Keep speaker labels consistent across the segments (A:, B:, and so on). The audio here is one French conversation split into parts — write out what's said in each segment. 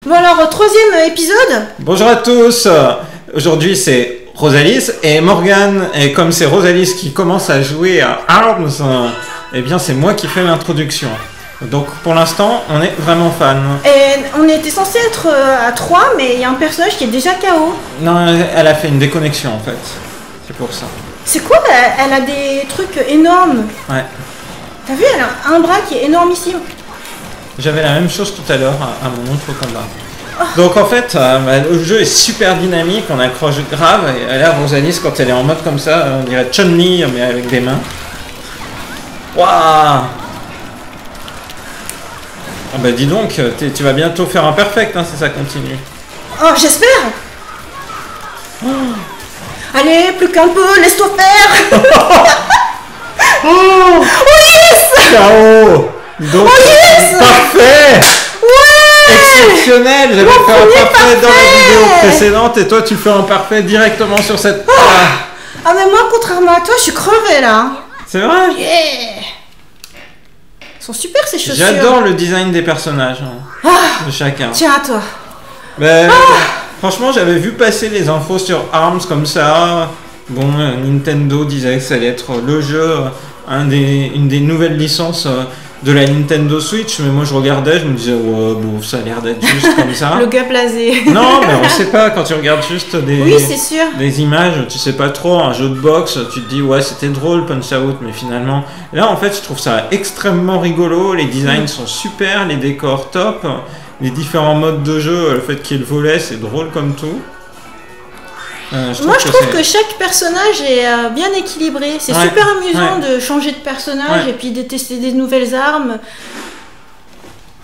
A: Bon alors, troisième épisode.
B: Bonjour à tous. Aujourd'hui c'est Rosalis et Morgane. Et comme c'est Rosalis qui commence à jouer à Arms, eh bien c'est moi qui fais l'introduction. Donc pour l'instant on est vraiment fan.
A: Et on était censé être à 3, mais il y a un personnage qui est déjà KO.
B: Non, elle a fait une déconnexion en fait. C'est pour ça.
A: C'est quoi? Elle a des trucs énormes.
B: Ouais.
A: T'as vu, elle a un bras qui est énormissime.
B: J'avais la même chose tout à l'heure à mon autre combat. Donc en fait, le jeu est super dynamique, on accroche grave, et là Rosalis quand elle est en mode comme ça, on dirait Chun-Li mais avec des mains. Waouh! Ah bah dis donc, tu vas bientôt faire un perfect hein, si ça continue.
A: Oh, j'espère. Allez, plus qu'un peu, laisse-toi faire.
B: Oh
A: yes!
B: Ciao! Donc,
A: oh yes!
B: Parfait!
A: Ouais!
B: Exceptionnel! J'avais fait un parfait dans la vidéo précédente et toi tu fais un parfait directement sur cette...
A: Ah mais moi, contrairement à toi, je suis crevée là.
B: C'est vrai?
A: Yeah! Ils sont super ces chaussures.
B: J'adore le design des personnages hein, de chacun.
A: Tiens à toi.
B: Mais, franchement, j'avais vu passer les infos sur ARMS comme ça. Bon, Nintendo disait que ça allait être le jeu, une des nouvelles licences de la Nintendo Switch. Mais moi, je regardais, je me disais, ouais, bon, ça a l'air d'être juste comme ça.
A: Le gars blasé.
B: Non, mais on sait pas, quand tu regardes juste
A: Oui, c'est sûr.
B: des images, tu sais pas trop, un jeu de boxe, tu te dis, ouais, c'était drôle, Punch Out, mais finalement... Là, en fait, je trouve ça extrêmement rigolo, les designs sont super, les décors top, les différents modes de jeu, le fait qu'il y ait le volet, c'est drôle comme tout.
A: Moi, je trouve que chaque personnage est bien équilibré. C'est super amusant de changer de personnage et puis de tester des nouvelles armes.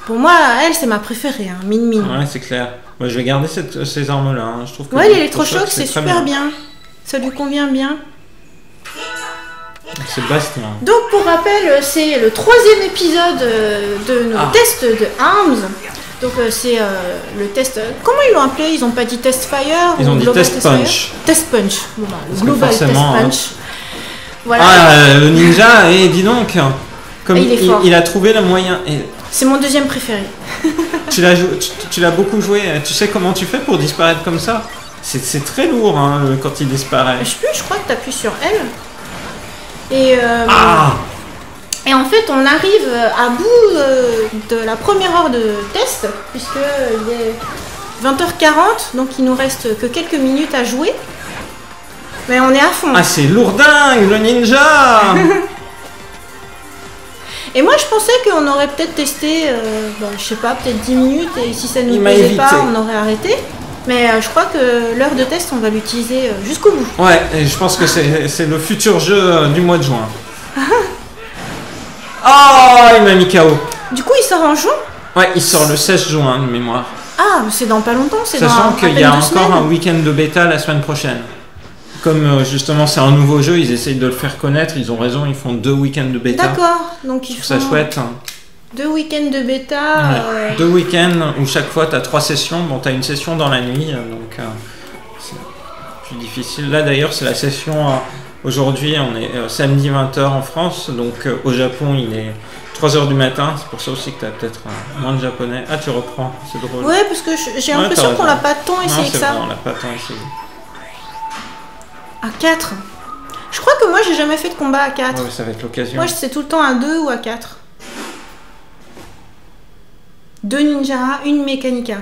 A: Pour moi, elle, c'est ma préférée, hein, Min Min.
B: Ouais, c'est clair. Moi, je vais garder ces armes-là. Hein. Je trouve que
A: l'électrochoc, c'est super bien. Ça lui convient bien.
B: C'est Bastien.
A: Donc, pour rappel, c'est le troisième épisode de nos tests de ARMS. Donc c'est le test... Comment ils l'ont appelé? Ils n'ont pas dit Test Fire?
B: Ils ont dit Test Punch.
A: Test Punch. Bon, bah, le Global Test Punch.
B: Voilà. Le ninja, et dis donc, comme il a trouvé le moyen...
A: C'est mon deuxième préféré.
B: tu l'as beaucoup joué, tu sais comment tu fais pour disparaître comme ça? C'est très lourd hein, quand il disparaît.
A: Je crois que tu appuies sur L. Et... Et en fait, on arrive à bout de la première heure de test, puisqu'il est 20h40, donc il nous reste que quelques minutes à jouer. Mais on est à fond.
B: Ah, c'est lourdingue, le ninja. Et
A: moi, je pensais qu'on aurait peut-être testé, je sais pas, peut-être 10 minutes, et si ça ne nous plaisait pas, on aurait arrêté. Mais je crois que l'heure de test, on va l'utiliser jusqu'au bout. Ouais,
B: et je pense que c'est le futur jeu du mois de juin. Oh, il m'a mis KO.
A: Du coup, il sort en juin?
B: Ouais, il sort le 16 juin de mémoire.
A: Ah, c'est dans pas longtemps, c'est dans
B: sachant qu'il y a encore un week-end de bêta la semaine prochaine. Comme justement c'est un nouveau jeu, ils essayent de le faire connaître, ils ont raison, ils font 2 week-ends de bêta.
A: D'accord, donc ils font
B: ça chouette.
A: 2 week-ends de bêta.
B: Ouais. 2 week-ends où chaque fois tu as 3 sessions. Bon, tu as une session dans la nuit, donc c'est plus difficile. Là d'ailleurs, c'est la session... Aujourd'hui, on est samedi 20h en France, donc au Japon, il est 3h du matin. C'est pour ça aussi que tu as peut-être moins de japonais. Ah, tu reprends, c'est drôle.
A: Ouais, parce que j'ai l'impression qu'on l'a pas tant essayé que ça.
B: Non, on l'a pas tant essayé.
A: À 4. Je crois que moi, j'ai jamais fait de combat à 4.
B: Ouais, ça va être l'occasion.
A: Moi, c'est tout le temps à 2 ou à 4. 2 ninja, 1 mécanica.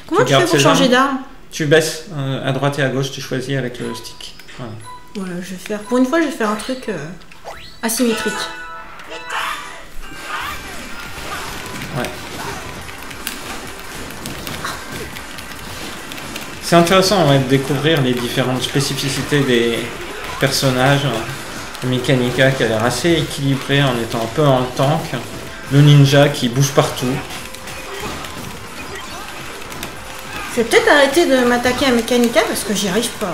A: Comment tu fais pour changer d'arme?
B: Tu baisses à droite et à gauche, tu choisis avec le stick.
A: Voilà, je vais faire. Pour une fois, je vais faire un truc asymétrique.
B: Ouais. C'est intéressant de découvrir les différentes spécificités des personnages. Le Mechanica qui a l'air assez équilibré en étant un peu en tank. Le ninja qui bouge partout.
A: Je vais peut-être arrêter de m'attaquer à Mechanica parce que j'y arrive pas.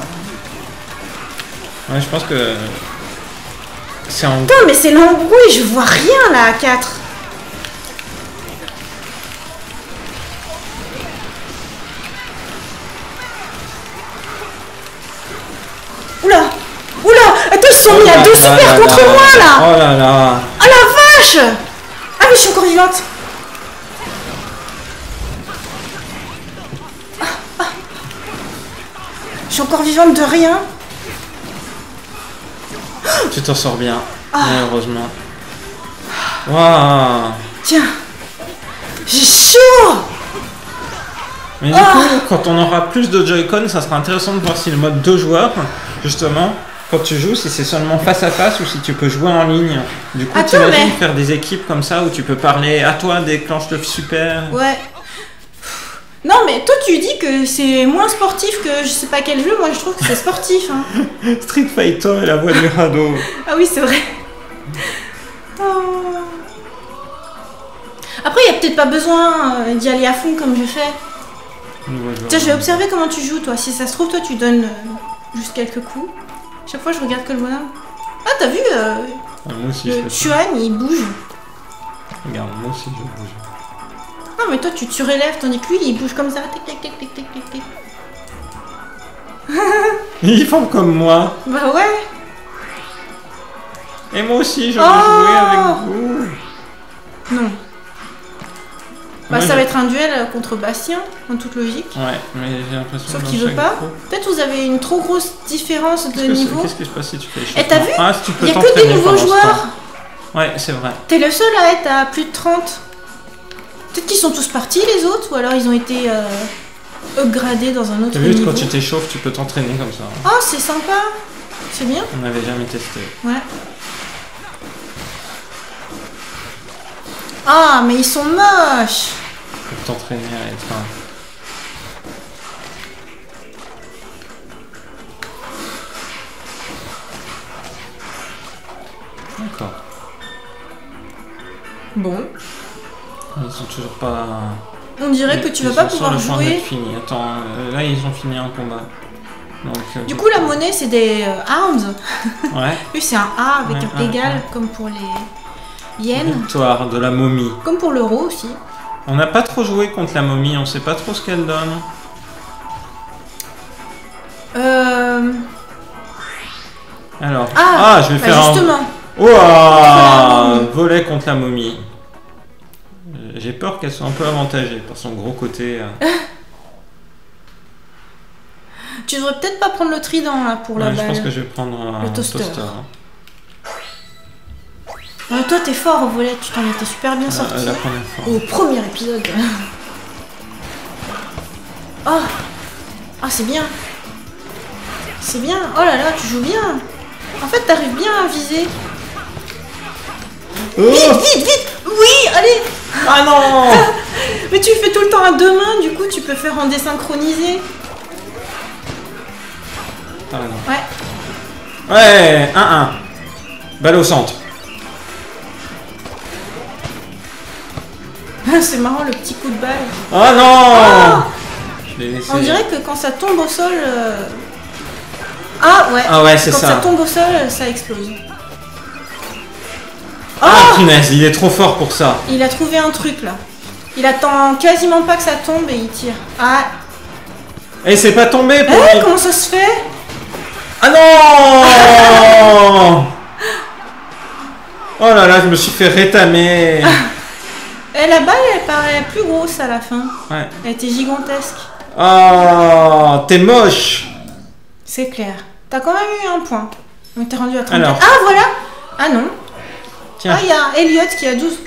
B: Ouais, je pense que... c'est en...
A: Putain, mais c'est l'embrouille, je vois rien là à 4. Oula! Attends, ils se sont mis à 2 super contre moi là!
B: Oh là là!
A: Oh la vache! Ah mais je suis encore vivante! suis encore vivante de rien.
B: Tu t'en sors bien, malheureusement. Waouh.
A: Tiens. J'ai chaud.
B: Mais du coup, quand on aura plus de Joy-Con, ça sera intéressant de voir si le mode 2 joueurs, justement, quand tu joues, si c'est seulement face à face ou si tu peux jouer en ligne. Du coup, tu imagines faire des équipes comme ça où tu peux parler à toi, déclenche le super.
A: Ouais. Non, mais toi, tu dis que c'est moins sportif que je sais pas quel jeu. Moi, je trouve que c'est sportif. Hein.
B: Street Fighter et la voix du radeau.
A: Ah oui, c'est vrai. Oh. Après, il n'y a peut-être pas besoin d'y aller à fond comme je fais. Tiens, je vais observer comment tu joues, toi. Si ça se trouve, toi, tu donnes juste quelques coups. Chaque fois, je regarde que le bonhomme. Ah, t'as vu
B: moi aussi,
A: le Chuan, il bouge.
B: Regarde, moi aussi, je bouge.
A: Non, mais toi, tu surélèves, tandis que lui, il bouge comme ça. Tic, tic, tic, tic, tic, tic, tic.
B: Ils font comme moi.
A: Bah ouais.
B: Et moi aussi, je veux jouer avec vous.
A: Non. Bah, ça va être un duel contre Bastien, en toute logique.
B: Ouais, mais j'ai l'impression
A: sauf qu'il veut pas. Peut-être vous avez une trop grosse différence de niveau.
B: Qu'est-ce que je passe si tu fais les choses?
A: Et t'as vu?
B: Si
A: il y a que des nouveaux joueurs.
B: Ouais, c'est vrai.
A: T'es le seul à être à plus de 30. Peut-être qu'ils sont tous partis, les autres, ou alors ils ont été upgradés dans un autre niveau.
B: T'as vu, quand tu t'échauffes, tu peux t'entraîner comme ça.
A: Oh, c'est sympa. C'est bien.
B: On n'avait jamais testé.
A: Ouais. Ah, mais ils sont moches.
B: Pour t'entraîner à être un... D'accord.
A: Bon.
B: Ils sont toujours pas...
A: On dirait que tu vas pas pouvoir jouer.
B: Fini. Attends, là ils ont fini un combat. Donc,
A: du coup, la monnaie, c'est des arms.
B: Ouais.
A: Lui, c'est un A avec un égal, comme pour les yens.
B: Victoire de la momie.
A: Comme pour l'euro aussi.
B: On n'a pas trop joué contre la momie, on sait pas trop ce qu'elle donne. Alors, je vais faire
A: justement.
B: Volet contre la momie. J'ai peur qu'elle soit un peu avantagée par son gros côté.
A: Tu devrais peut-être pas prendre le trident là pour la balle.
B: Je pense que je vais prendre
A: le toaster. Toi t'es fort au volet, tu t'en étais super bien sorti.
B: La première fois.
A: Au premier épisode. C'est bien. C'est bien. Oh là là, tu joues bien. En fait, t'arrives bien à viser. Vite. Oui, allez.
B: Ah non.
A: Mais tu fais tout le temps à deux mains, du coup tu peux faire en désynchronisé.
B: Ouais, 1-1. Balle au centre.
A: C'est marrant le petit coup de balle.
B: Oh non. Je l'ai laissé.
A: On dirait que quand ça tombe au sol... Ah ouais,
B: c'est
A: ça. Quand ça tombe au sol, ça explose.
B: Punaise, il est trop fort pour ça.
A: Il a trouvé un truc là. Il attend quasiment pas que ça tombe et il tire.
B: Et c'est pas tombé pour lui.
A: Comment ça se fait?
B: Ah non. Oh là là, je me suis fait rétamer.
A: Et la balle, elle paraît plus grosse à la fin.
B: Ouais.
A: Elle était gigantesque.
B: Oh, t'es moche.
A: C'est clair. T'as quand même eu un point. Donc t'es rendu à 34.
B: Alors.
A: Ah voilà. Ah non.
B: Tiens.
A: Il y a Elliot qui a 12.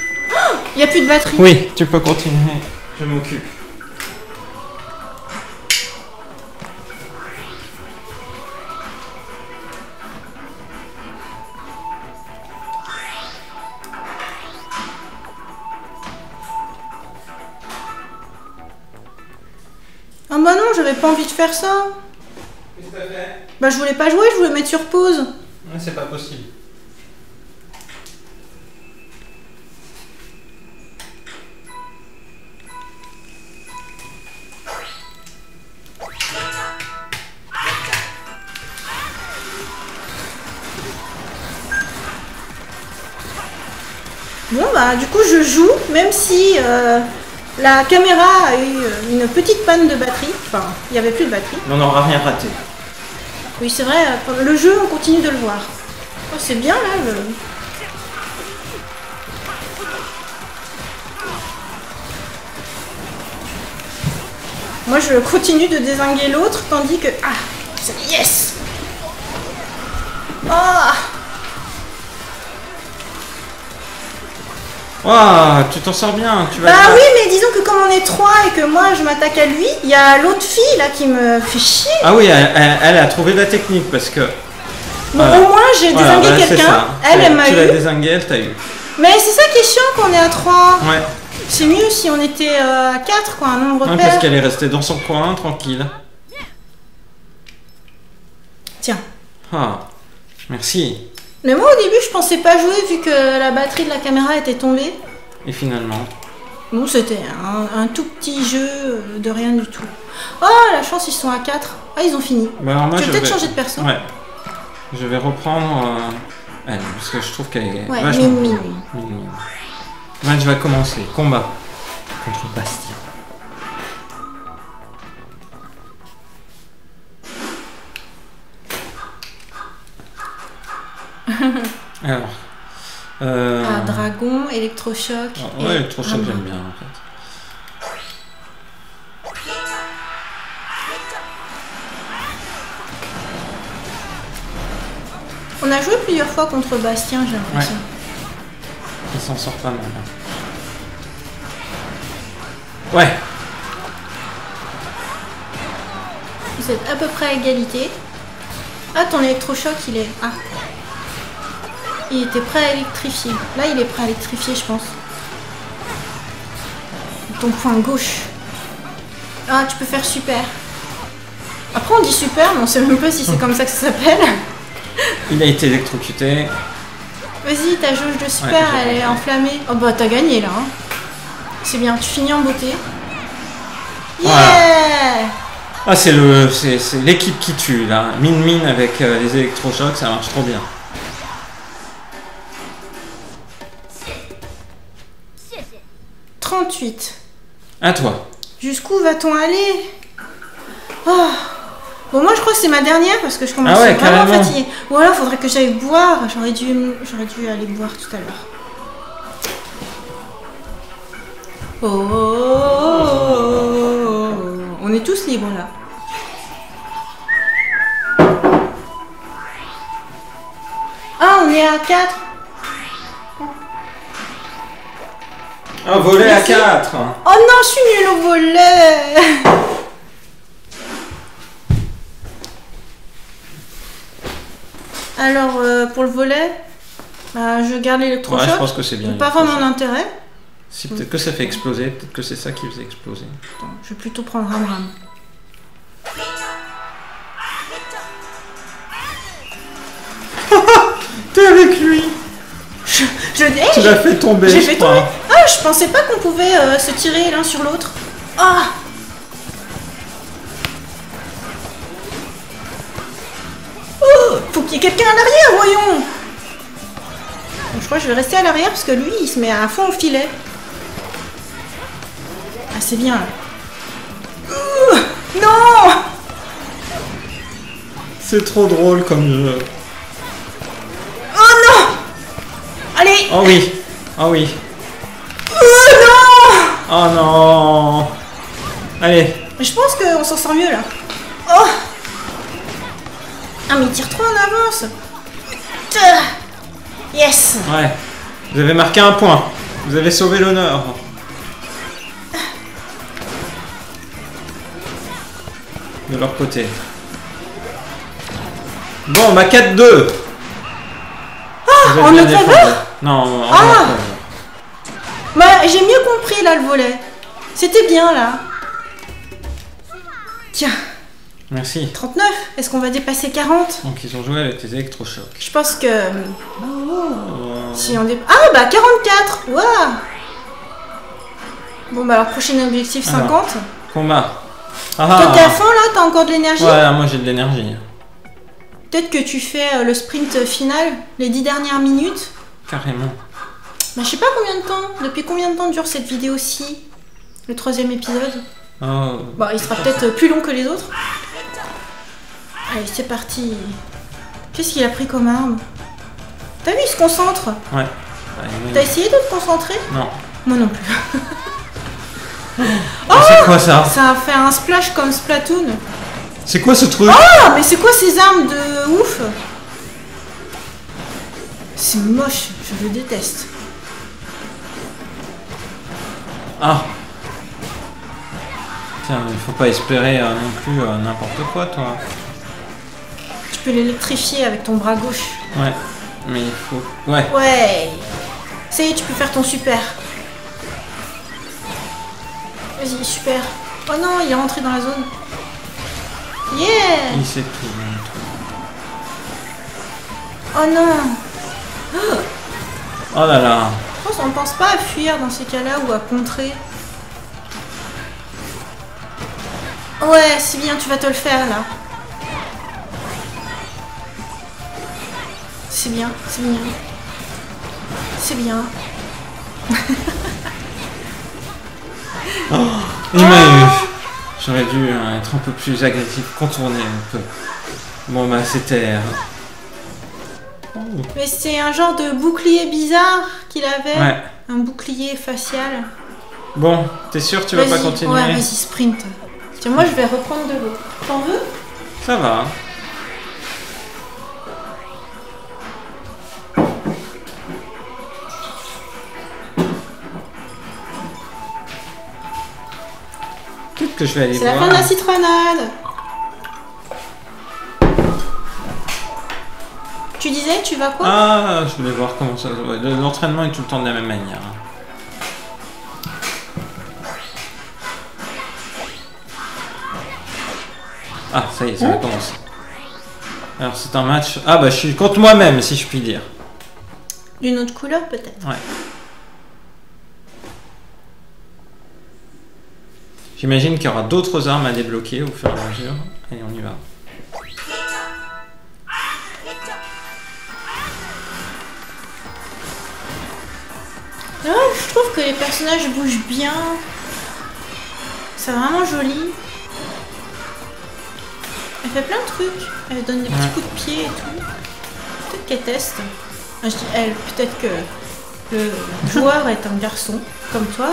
A: Il n'y a plus de batterie.
B: Oui, tu peux continuer. Je m'occupe.
A: Ah bah non, j'avais pas envie de faire ça.
B: Qu'est-ce que t'as fait?
A: Bah je voulais pas jouer, je voulais mettre sur pause.
B: C'est pas possible.
A: Bon bah du coup je joue, même si la caméra a eu une petite panne de batterie. Enfin, il n'y avait plus de batterie.
B: Mais on n'aura rien raté.
A: Oui c'est vrai, le jeu on continue de le voir. Oh, c'est bien là le... Moi je continue de dézinguer l'autre tandis que... Yes. Oh.
B: Waouh, tu t'en sors bien. Tu vas
A: Bah oui, mais disons que comme on est 3 et que moi je m'attaque à lui, il y a l'autre fille là qui me fait chier.
B: Ah oui, elle a trouvé la technique parce que...
A: Bon, au moins j'ai désingué quelqu'un. Elle m'a eu.
B: Tu l'as désingué, elle t'a eu.
A: Mais c'est ça qui est chiant qu'on est à 3.
B: Ouais.
A: C'est mieux si on était à 4, quoi, un nombre
B: Ouais,
A: pair.
B: parce qu'elle est restée dans son coin, tranquille.
A: Tiens.
B: Ah, merci.
A: Mais moi au début je pensais pas jouer vu que la batterie de la caméra était tombée.
B: Et finalement...
A: Bon, c'était un tout petit jeu de rien du tout. Oh, la chance, ils sont à 4. Ah, ils ont fini.
B: Bah alors moi,
A: tu veux peut-être changer de perso.
B: Ouais. Je vais reprendre elle, parce que je trouve qu'elle est
A: ouais,
B: vachement
A: mine.
B: Match va commencer. Combat contre Bastien. Alors...
A: dragon, électrochoc.
B: Ouais, électrochoc j'aime bien en fait.
A: On a joué plusieurs fois contre Bastien, j'ai l'impression.
B: Ouais. Il s'en sort pas mal. Ouais.
A: Vous êtes à peu près à égalité. Ah, ton électrochoc, il est... Ah. Il était prêt à électrifier. Là, il est prêt à électrifier, je pense. Ton point gauche. Ah, tu peux faire super. Après, on dit super, mais on sait même pas si c'est comme ça que ça s'appelle.
B: Il a été électrocuté.
A: Vas-y, ta jauge de super, elle est enflammée. Oh bah, t'as gagné, là. Hein. C'est bien, tu finis en beauté. Yeah voilà.
B: Ah, c'est l'équipe qui tue, là. Min avec les électrochocs, ça marche trop bien. À toi.
A: Jusqu'où va-t-on aller? Oh. Bon, moi je crois que c'est ma dernière parce que je commence vraiment fatiguée. Ou alors faudrait que j'aille boire. J'aurais dû aller boire tout à l'heure. Oh. On est tous libres là. Ah, on est à 4.
B: Un volet à 4.
A: Oh non, je suis nulle au volet. Alors, pour le volet, je garde l'électrochoc.
B: Ouais, je pense que c'est bien.
A: Pas vraiment d'intérêt.
B: Si, peut-être que ça fait exploser, peut-être que c'est ça qui faisait exploser.
A: Attends, je vais plutôt prendre Ram.
B: T'es avec lui.
A: Tu
B: l'as fait tomber.
A: J'ai fait tomber. Ah, je pensais pas qu'on pouvait se tirer l'un sur l'autre. Ah. Oh, faut qu'il y ait quelqu'un à l'arrière, voyons. Donc, je crois que je vais rester à l'arrière parce que lui, il se met à fond au filet. Ah, c'est bien. Non.
B: C'est trop drôle comme jeu.
A: Oh non. Allez.
B: Oh oui. Oh oui.
A: Oh non.
B: Oh non. Allez.
A: Mais je pense qu'on s'en sort mieux là. Oh. Ah mais il tire trop en avance. Yes.
B: Ouais. Vous avez marqué un point. Vous avez sauvé l'honneur. De leur côté. Bon, bah 4-2.
A: Ah, en notre faveur?
B: Non, en
A: ah. Bah, j'ai mieux compris là le volet. C'était bien là. Tiens.
B: Merci.
A: 39. Est-ce qu'on va dépasser 40?
B: Donc ils ont joué avec les électrochocs.
A: Je pense que... Si on Ah bah 44. Waouh. Bon bah alors prochain objectif 50. Alors,
B: combat.
A: Toi t'es à fond là? T'as encore de l'énergie?
B: Ouais, moi j'ai de l'énergie.
A: Peut-être que tu fais le sprint final, les 10 dernières minutes.
B: Carrément.
A: Bah, je sais pas combien de temps. Depuis combien de temps dure cette vidéo-ci? Le 3e épisode. Bah, il sera peut-être plus long que les autres. Allez, c'est parti. Qu'est-ce qu'il a pris comme arme? T'as vu, il se concentre.
B: Ouais.
A: T'as essayé de te concentrer?
B: Non.
A: Moi non plus.
B: Oh, c'est quoi ça?
A: Ça a fait un splash comme Splatoon.
B: C'est quoi ce truc?
A: Oh, mais c'est quoi ces armes de ouf? C'est moche, je le déteste.
B: Ah. Tiens, il faut pas espérer non plus n'importe quoi, toi.
A: Tu peux l'électrifier avec ton bras gauche.
B: Ouais, mais il faut... Ouais.
A: Ouais. Ça y est, tu peux faire ton super. Vas-y, super. Oh non, il est rentré dans la zone. Yeah.
B: Il s'est pris.
A: Oh non.
B: Oh là là.
A: Je pense qu'on pense pas à fuir dans ces cas-là ou à contrer. Ouais, c'est bien, tu vas te le faire là. C'est bien, c'est bien. C'est bien.
B: Oh, il m'a eu. J'aurais dû être un peu plus agressif, contourner un peu. Bon bah c'était...
A: Mais c'est un genre de bouclier bizarre qu'il avait.
B: Ouais.
A: Un bouclier facial.
B: Bon, t'es sûr que tu vas pas continuer?
A: Ouais, vas-y, sprint. Tiens, moi je vais reprendre de l'eau. T'en veux?
B: Ça va. Peut-être que je vais aller
A: C'est
B: voir.
A: la fin de la citronnade. Tu disais, tu vas quoi?
B: Ah, je voulais voir comment ça... Ouais, l'entraînement est tout le temps de la même manière. Ah, ça y est, ça va commencer. Alors, c'est un match... Ah, bah, je suis contre moi-même, si je puis dire.
A: D'une autre couleur, peut-être.
B: Ouais. J'imagine qu'il y aura d'autres armes à débloquer au fur et à mesure. Allez, on y va.
A: Ouais, je trouve que les personnages bougent bien. C'est vraiment joli. Elle fait plein de trucs. Elle donne des petits coups de pied et tout. Peut-être qu'elle teste. Enfin, je dis elle, peut-être que le joueur est un garçon, comme toi.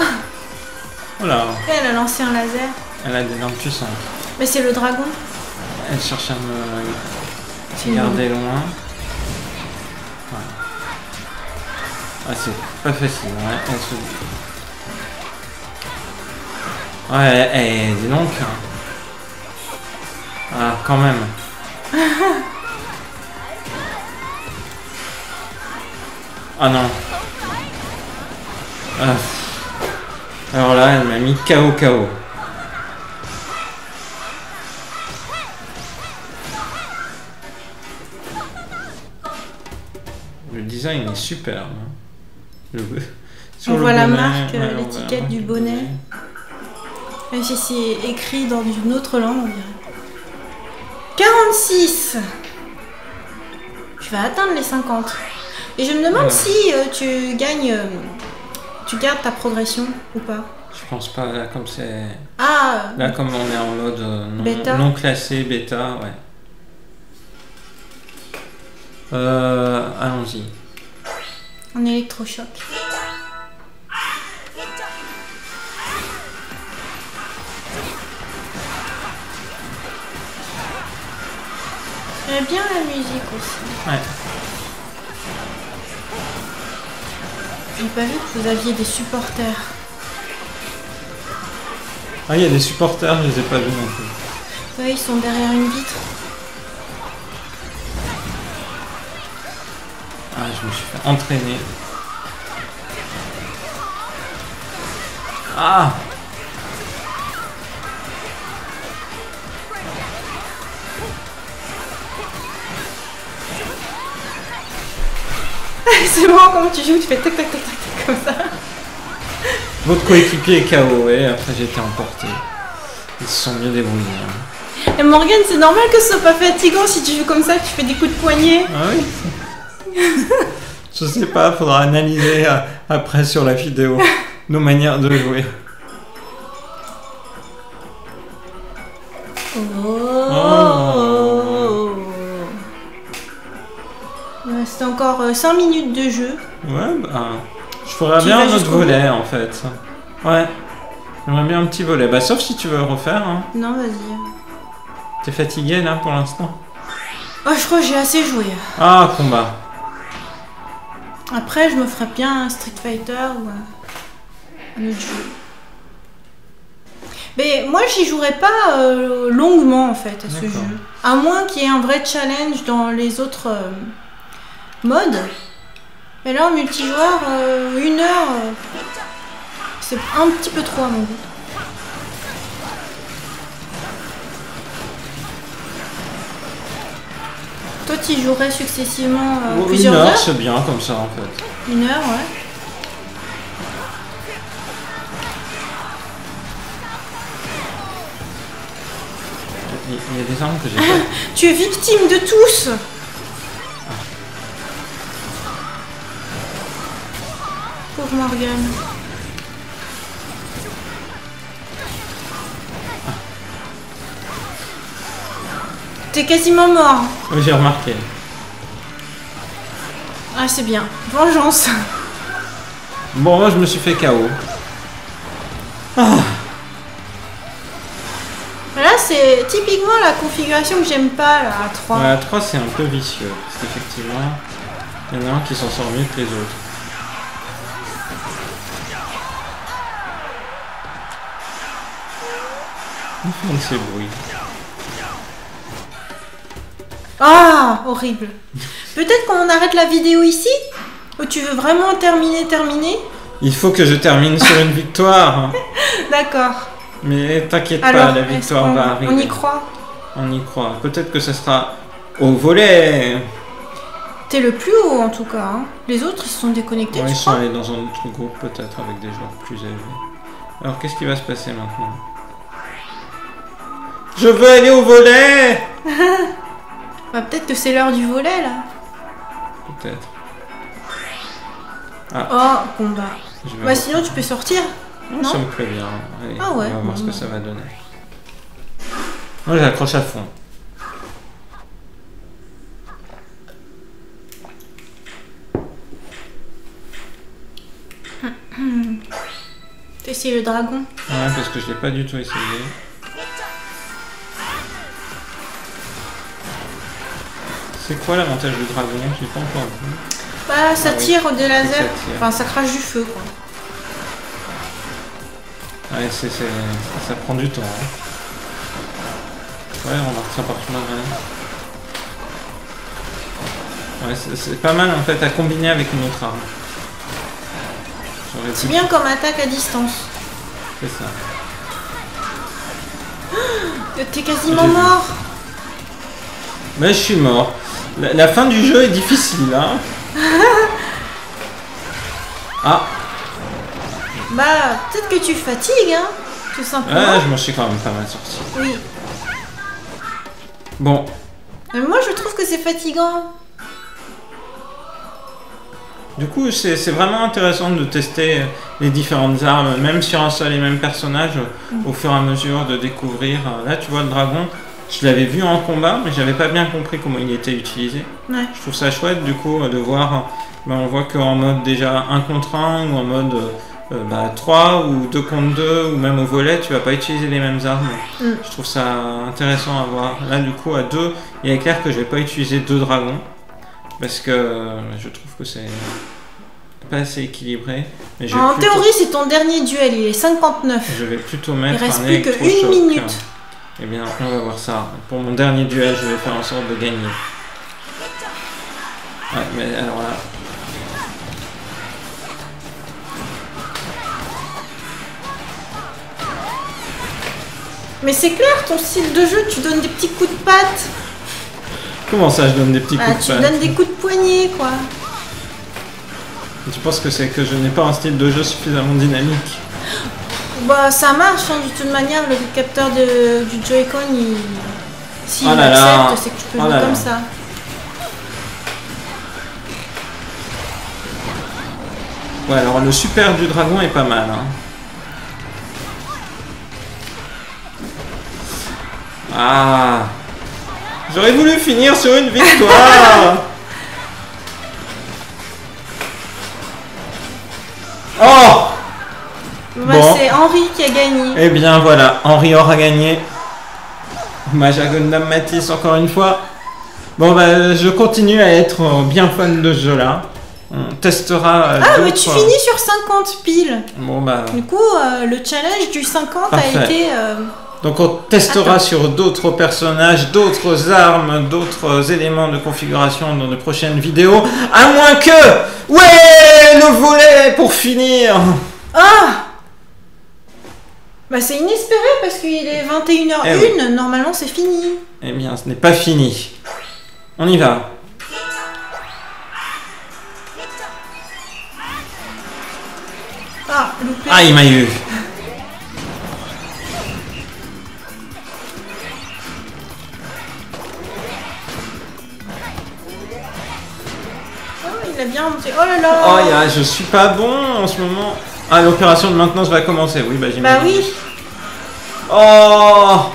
B: Voilà.
A: Et elle a lancé un laser.
B: Elle a des armes puissantes.
A: Mais c'est le dragon.
B: Elle cherche à me garder loin. Ouais. Ah, c'est pas facile, ouais. Elle se... Ouais, dis donc. Ah, quand même. Ah non. Ah. Alors là, elle m'a mis KO. Le design est superbe.
A: On voit la marque, l'étiquette du bonnet. Même si c'est écrit dans une autre langue, on dirait. 46. Tu vas atteindre les 50. Et je me demande si tu gagnes... tu gardes ta progression ou pas.
B: Je pense pas, là comme c'est...
A: Ah.
B: Là comme on est en mode
A: bêta.
B: Non classé, bêta, ouais. Allons-y.
A: En électrochoc. J'aime bien la musique aussi.
B: Ouais.
A: J'ai pas vu que vous aviez des supporters.
B: Ah, il y a des supporters, je les ai pas vus non plus.
A: Ouais, ils sont derrière une vitre.
B: Ah, je me suis fait entraîner. Ah!
A: C'est bon, comment tu joues, tu fais tac tac tac tac tac comme ça.
B: Votre coéquipier est KO, ouais, après j'ai été emporté. Ils se sont bien débrouillés. Hein.
A: Et Morgane, c'est normal que ce soit pas fatigant si tu joues comme ça, que tu fais des coups de poignet.
B: Ah oui? Je sais pas, faudra analyser après sur la vidéo nos manières de jouer.
A: Il reste encore 5 minutes de jeu.
B: Ouais, bah... Je ferais bien un autre volet, en fait. Ouais. J'aimerais bien un petit volet. Bah, sauf si tu veux refaire. Hein.
A: Non, vas-y.
B: T'es fatigué là pour l'instant?
A: Oh, je crois que j'ai assez joué.
B: Ah, combat.
A: Après, je me ferais bien un Street Fighter ou un autre jeu. Mais moi, j'y jouerais pas longuement en fait à ce jeu. À moins qu'il y ait un vrai challenge dans les autres modes. Mais là, en multijoueur, 1 heure, c'est un petit peu trop à mon goût. Toi, tu y jouerais successivement plusieurs heures?
B: 1 heure, c'est bien comme ça en fait.
A: 1 heure, ouais.
B: Il y a des armes que j'ai pas.
A: Tu es victime de tous. Pauvre Morgane. T'es quasiment mort.
B: Oui, j'ai remarqué.
A: Ah, c'est bien. Vengeance.
B: Bon, moi je me suis fait KO. Ah.
A: Là, c'est typiquement la configuration que j'aime pas, là, à 3.
B: Ouais, à 3, c'est un peu vicieux. Parce qu'effectivement, il y en a un qui s'en sort mieux que les autres. Il fait ces bruits.
A: Ah, horrible. Peut-être qu'on arrête la vidéo ici? Ou tu veux vraiment terminer?
B: Il faut que je termine sur une victoire.
A: D'accord.
B: Mais t'inquiète pas,
A: Alors,
B: la victoire va arriver.
A: On y croit?
B: On y croit. Peut-être que ça sera au volet.
A: T'es le plus haut en tout cas. Hein. Les autres ils se sont déconnectés.
B: Ouais,
A: tu
B: ils sont
A: crois
B: allés dans un autre groupe peut-être avec des joueurs plus élevés. Alors qu'est-ce qui va se passer maintenant? Je veux aller au volet.
A: Bah, peut-être que c'est l'heure du volet là.
B: Peut-être.
A: Ah. Oh, combat. Bah sinon tu peux sortir. Non,
B: ça me plaît bien. Allez,
A: ah ouais,
B: on va voir ce que ça va donner. Moi j'accroche à fond.
A: T'as essayé le dragon?
B: Ouais, parce que je l'ai pas du tout essayé. C'est quoi l'avantage du dragon? Je l'ai pas encore vu.
A: Bah ça tire des lasers.
B: Enfin
A: ça crache du feu quoi.
B: Ouais, ça prend du temps. Hein. Ouais, remarque ça par là. Ouais, c'est pas mal en fait à combiner avec une autre arme.
A: C'est bien comme attaque à distance.
B: C'est ça.
A: T'es quasiment mort.
B: Mais je suis mort. La fin du jeu est difficile, hein. Ah.
A: Bah, peut-être que tu fatigues, hein, tout simplement.
B: Ah, je m'en suis quand même pas mal sorti.
A: Oui.
B: Bon.
A: Mais moi, je trouve que c'est fatigant.
B: Du coup, c'est vraiment intéressant de tester les différentes armes, même sur un seul et même personnage, au fur et à mesure de découvrir. Là, tu vois, le dragon, je l'avais vu en combat, mais j'avais pas bien compris comment il était utilisé.
A: Ouais.
B: Je trouve ça chouette, du coup, de voir. Ben, on voit qu'en mode déjà 1 contre 1 ou en mode 3 ou 2 contre 2 ou même au volet, tu vas pas utiliser les mêmes armes. Je trouve ça intéressant à voir. Là, du coup, à 2, il est clair que je vais pas utiliser 2 dragons. Parce que je trouve que c'est pas assez équilibré. Mais
A: en théorie, c'est ton dernier duel, il est 59.
B: Je vais plutôt mettre
A: il reste
B: un
A: plus que
B: électrochoc.
A: 1 minute.
B: Eh bien, on va voir ça. Pour mon dernier duel, je vais faire en sorte de gagner. Ouais, mais alors là...
A: Mais c'est clair, ton style de jeu, tu donnes des petits coups de patte.
B: Comment ça, je donne des petits coups de patte?
A: Tu donnes des coups de poignet, quoi.
B: Tu penses que c'est que je n'ai pas un style de jeu suffisamment dynamique?
A: Bah, ça marche, hein, de toute manière, le capteur du Joy-Con, s'il accepte, c'est que tu peux jouer comme ça.
B: Ouais, alors le super du dragon est pas mal, hein. Ah, j'aurais voulu finir sur une victoire. Oh,
A: bah, bon. C'est Henri qui a gagné.
B: Eh bien voilà, Henri aura gagné. Hommage à Gundam Matisse encore une fois. Bon bah je continue à être bien fan de ce jeu-là. On testera.
A: Ah mais tu finis sur 50 piles.
B: Bon bah.
A: Du coup le challenge du 50
B: parfait.
A: a été.
B: Donc on testera sur d'autres personnages, d'autres armes, d'autres éléments de configuration dans de prochaines vidéos. À moins que... Ouais, le volet pour finir.
A: Ah bah c'est inespéré parce qu'il est 21h01,
B: Eh oui.
A: Normalement c'est fini.
B: Eh bien, ce n'est pas fini. On y va.
A: Ah, loupé.
B: Ah, il m'a eu.
A: Oh, il a bien monté. Oh là là.
B: Oh, je suis pas bon en ce moment. Ah, l'opération de maintenance va commencer. Oui, bah j'imagine.
A: Bah oui.
B: Oh.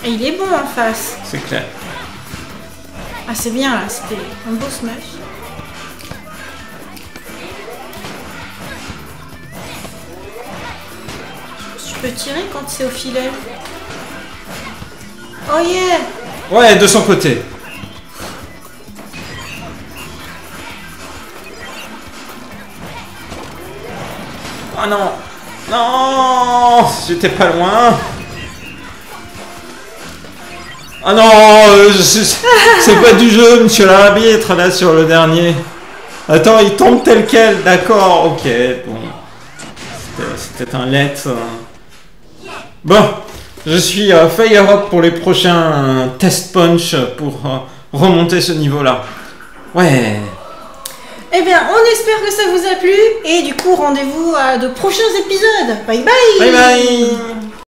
A: Et il est bon en face.
B: C'est clair.
A: Ah c'est bien là, c'était un beau smash. Je peux tirer quand c'est au filet. Oh yeah.
B: Ouais, de son côté. Oh non. Non, j'étais pas loin. Ah non, c'est pas du jeu, monsieur l'arbitre, là, sur le dernier. Attends, il tombe tel quel, d'accord, ok, bon. C'était un let. Bon, je suis fire up pour les prochains test punch pour remonter ce niveau-là. Ouais.
A: Eh bien, on espère que ça vous a plu. Et du coup, rendez-vous à de prochains épisodes. Bye bye.
B: Bye bye.